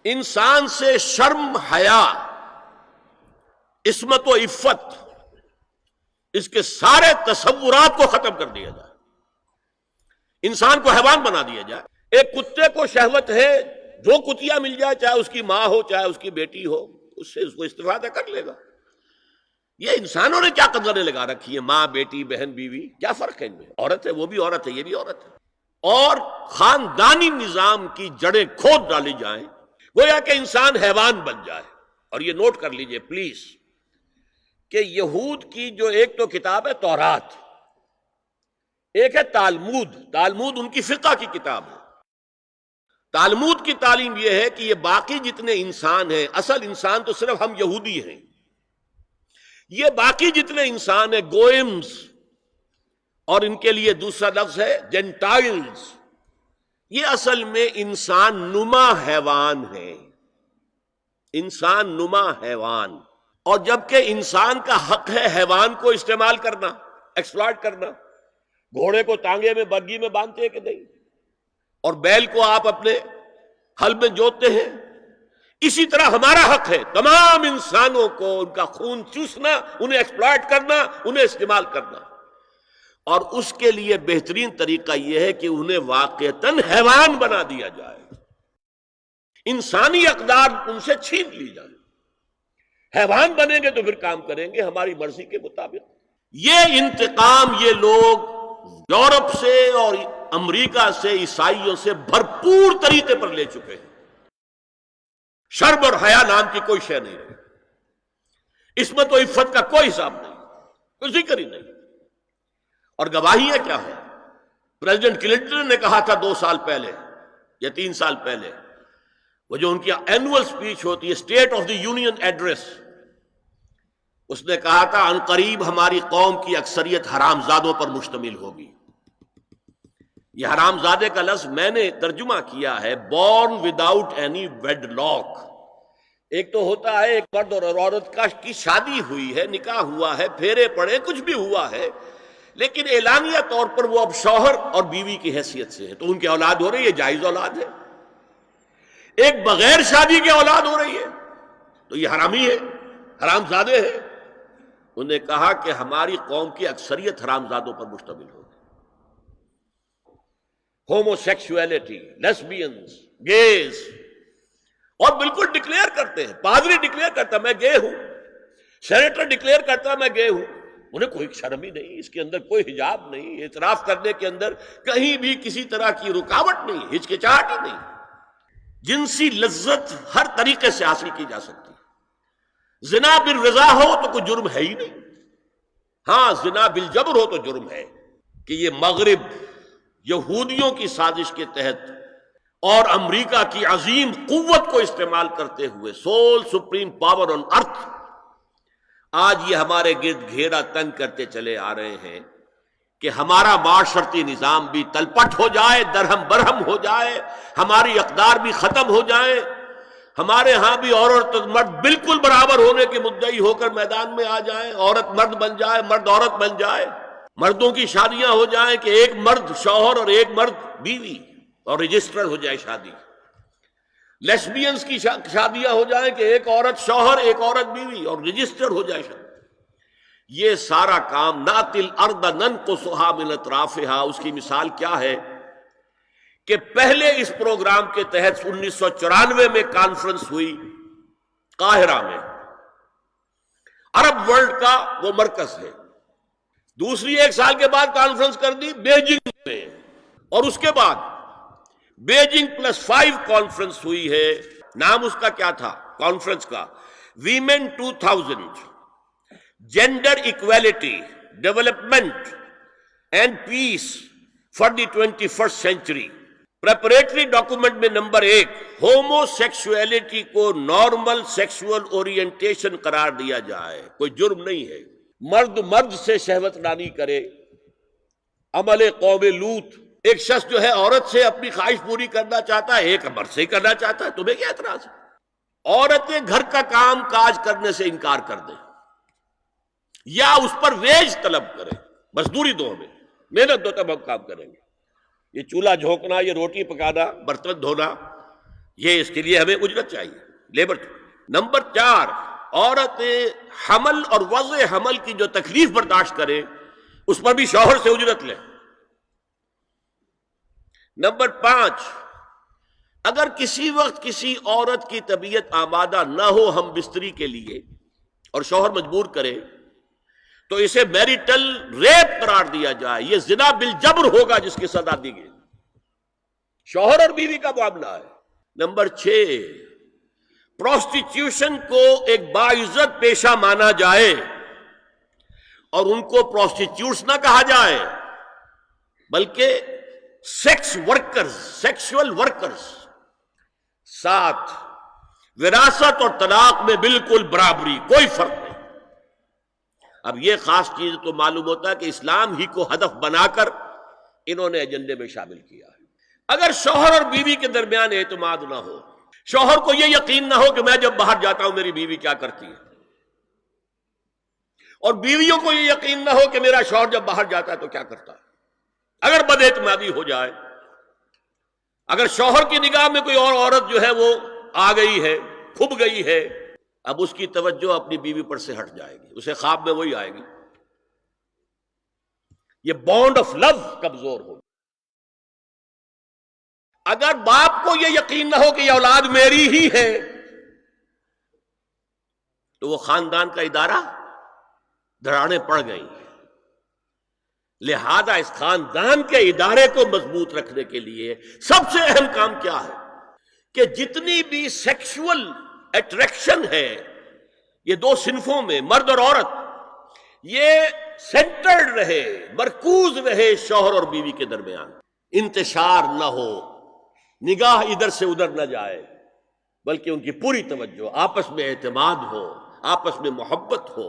انسان سے شرم، حیا، عصمت و عفت، اس کے سارے تصورات کو ختم کر دیا جائے، انسان کو حیوان بنا دیا جائے۔ ایک کتے کو شہوت ہے، جو کتیا مل جائے، چاہے اس کی ماں ہو چاہے اس کی بیٹی ہو، اس سے اس کو استفادہ کر لے گا۔ یہ انسانوں نے کیا قدریں لگا رکھی ہیں، ماں، بیٹی، بہن، بیوی، کیا فرق ہے ان میں؟ عورت ہے وہ بھی عورت ہے، یہ بھی عورت ہے۔ اور خاندانی نظام کی جڑیں کھود ڈالی جائیں، گویا کہ انسان حیوان بن جائے۔ اور یہ نوٹ کر لیجئے پلیز کہ یہود کی جو ایک تو کتاب ہے تورات، ایک ہے تالمود۔ تالمود ان کی فقہ کی کتاب ہے۔ تالمود کی تعلیم یہ ہے کہ یہ باقی جتنے انسان ہیں، اصل انسان تو صرف ہم یہودی ہیں، یہ باقی جتنے انسان ہیں گوئمز، اور ان کے لیے دوسرا لفظ ہے جینٹائلز، یہ اصل میں انسان نما حیوان ہیں، انسان نما حیوان۔ اور جبکہ انسان کا حق ہے حیوان کو استعمال کرنا، ایکسپلائٹ کرنا۔ گھوڑے کو ٹانگے میں بگی میں باندھتے ہیں کہ نہیں، اور بیل کو آپ اپنے ہل میں جوتتے ہیں، اسی طرح ہمارا حق ہے تمام انسانوں کو ان کا خون چوسنا، انہیں ایکسپلائٹ کرنا، انہیں استعمال کرنا۔ اور اس کے لیے بہترین طریقہ یہ ہے کہ انہیں واقعتاً حیوان بنا دیا جائے، انسانی اقدار ان سے چھین لی جائے۔ حیوان بنیں گے تو پھر کام کریں گے ہماری مرضی کے مطابق۔ یہ انتقام یہ لوگ یورپ سے اور امریکہ سے، عیسائیوں سے بھرپور طریقے پر لے چکے ہیں۔ شرم اور حیا نام کی کوئی شے نہیں ہے، عصمت و عفت کا کوئی حساب نہیں، کوئی ذکر ہی نہیں۔ اور گواہیاں کیا ہیں؟ پریزیڈنٹ کلنٹن نے کہا تھا 2 سال پہلے یا 3 سال پہلے، وہ جو ان کی اینول سپیچ ہوتی ہے، State of the Union address, اس نے کہا تھا عنقریب ہماری قوم کی اکثریت حرام زادوں پر مشتمل ہوگی۔ یہ حرام زادے کا لفظ میں نے ترجمہ کیا ہے born without any wedlock. ایک تو ہوتا ہے ایک مرد اور عورت کی شادی ہوئی ہے، نکاح ہوا ہے، پھیرے پڑے، کچھ بھی ہوا ہے، لیکن اعلانیہ طور پر وہ اب شوہر اور بیوی کی حیثیت سے ہے، تو ان کی اولاد ہو رہی ہے، جائز اولاد ہے۔ ایک بغیر شادی کی اولاد ہو رہی ہے تو یہ حرامی ہے، حرام زادے ہے۔ انہوں نے کہا کہ ہماری قوم کی اکثریت حرام زادوں پر مشتمل ہوگی۔ ہومو سیکسولیٹی، لیسبینز، گیز، اور بالکل ڈکلیئر کرتے ہیں، پادری ڈکلیئر کرتا میں گے ہوں، سینیٹر ڈکلیئر کرتا میں گے ہوں، انہیں کوئی شرم ہی نہیں، اس کے اندر کوئی حجاب نہیں، اعتراف کرنے کے اندر کہیں بھی کسی طرح کی رکاوٹ نہیں، ہچکچاہٹ ہی نہیں۔ جنسی لذت ہر طریقے سے حاصل کی جا سکتی ہے۔ زنا بالرضا ہو تو کوئی جرم ہے ہی نہیں، ہاں زنا بالجبر ہو تو جرم ہے۔ کہ یہ مغرب یہودیوں کی سازش کے تحت اور امریکہ کی عظیم قوت کو استعمال کرتے ہوئے، سول سپریم پاور آن ارتھ، آج یہ ہمارے گرد گھیرا تنگ کرتے چلے آ رہے ہیں کہ ہمارا معاشرتی نظام بھی تلپٹ ہو جائے، درہم برہم ہو جائے، ہماری اقدار بھی ختم ہو جائیں، ہمارے ہاں بھی عورت اور مرد بالکل برابر ہونے کے مدعی ہو کر میدان میں آ جائیں، عورت مرد بن جائے، مرد عورت بن جائے، مردوں کی شادیاں ہو جائیں کہ ایک مرد شوہر اور ایک مرد بیوی، اور رجسٹر ہو جائے شادی۔ لیسبینز کی شادیاں ہو جائیں کہ ایک عورت شوہر ایک عورت بیوی، اور رجسٹر ہو جائے شادی۔ یہ سارا کام نَأْتِي الْأَرْضَ نَنْقُصُهَا مِنْ أَطْرَافِهَا، اس کی مثال کیا ہے کہ پہلے اس پروگرام کے تحت 1994 میں کانفرنس ہوئی قاہرہ میں، عرب ورلڈ کا وہ مرکز ہے۔ دوسری 1 سال کے بعد کانفرنس کر دی بیجنگ میں، اور اس کے بعد بیجنگ +5 کانفرنس ہوئی ہے۔ نام اس کا کیا تھا کانفرنس کا؟ Women 2000، gender equality, development and peace for the 21st century. Preparatory document میں نمبر 1 ہومو سیکسولیٹی کو نارمل سیکسول اورینٹیشن قرار دیا جائے، کوئی جرم نہیں ہے۔ مرد مرد سے شہوت رانی کرے، عمل قوم لوط، ایک شخص جو ہے عورت سے اپنی خواہش پوری کرنا چاہتا ہے، ایک مرد سے ہی کرنا چاہتا ہے، تمہیں کیا اعتراض ہے؟ عورتیں گھر کا کام کاج کرنے سے انکار کر دیں یا اس پر ویج طلب کریں، مزدوری دو ہمیں، محنت دو تب ہم کام کریں گے۔ یہ چولہا جھونکنا، یہ روٹی پکانا، برتن دھونا، یہ اس کے لیے ہمیں اجرت چاہیے، لیبر چاہیے۔ نمبر 4، عورت حمل اور وضع حمل کی جو تکلیف برداشت کرے اس پر بھی شوہر سے اجرت لے۔ نمبر 5، اگر کسی وقت کسی عورت کی طبیعت آمادہ نہ ہو ہم بستری کے لیے اور شوہر مجبور کرے تو اسے میریٹل ریپ قرار دیا جائے، یہ زنا بالجبر ہوگا جس کی سزا دی گئی، شوہر اور بیوی کا معاملہ ہے۔ نمبر 6، پروسٹیٹیوشن کو ایک باعزت پیشہ مانا جائے اور ان کو پروسٹیٹیوٹس نہ کہا جائے بلکہ سیکس ورکرز، سیکسول ورکرز۔ 7، وراثت اور طلاق میں بالکل برابری، کوئی فرق نہیں۔ اب یہ خاص چیز تو معلوم ہوتا ہے کہ اسلام ہی کو ہدف بنا کر انہوں نے ایجنڈے میں شامل کیا ہے۔ اگر شوہر اور بیوی کے درمیان اعتماد نہ ہو، شوہر کو یہ یقین نہ ہو کہ میں جب باہر جاتا ہوں میری بیوی کیا کرتی ہے، اور بیویوں کو یہ یقین نہ ہو کہ میرا شوہر جب باہر جاتا ہے تو کیا کرتا ہے، اگر بد اعتمادی ہو جائے، اگر شوہر کی نگاہ میں کوئی اور عورت جو ہے وہ آ گئی ہے، کھب گئی ہے، اب اس کی توجہ اپنی بیوی پر سے ہٹ جائے گی، اسے خواب میں وہی آئے گی، یہ بانڈ آف لو کمزور ہوگی۔ اگر باپ کو یہ یقین نہ ہو کہ یہ اولاد میری ہی ہے تو وہ خاندان کا ادارہ دراڑیں پڑ گئی۔ لہذا اس خاندان کے ادارے کو مضبوط رکھنے کے لیے سب سے اہم کام کیا ہے کہ جتنی بھی سیکشول اٹریکشن ہے یہ دو صنفوں میں، مرد اور عورت، یہ سینٹرڈ رہے، مرکوز رہے شوہر اور بیوی کے درمیان، انتشار نہ ہو، نگاہ ادھر سے ادھر نہ جائے، بلکہ ان کی پوری توجہ، آپس میں اعتماد ہو، آپس میں محبت ہو۔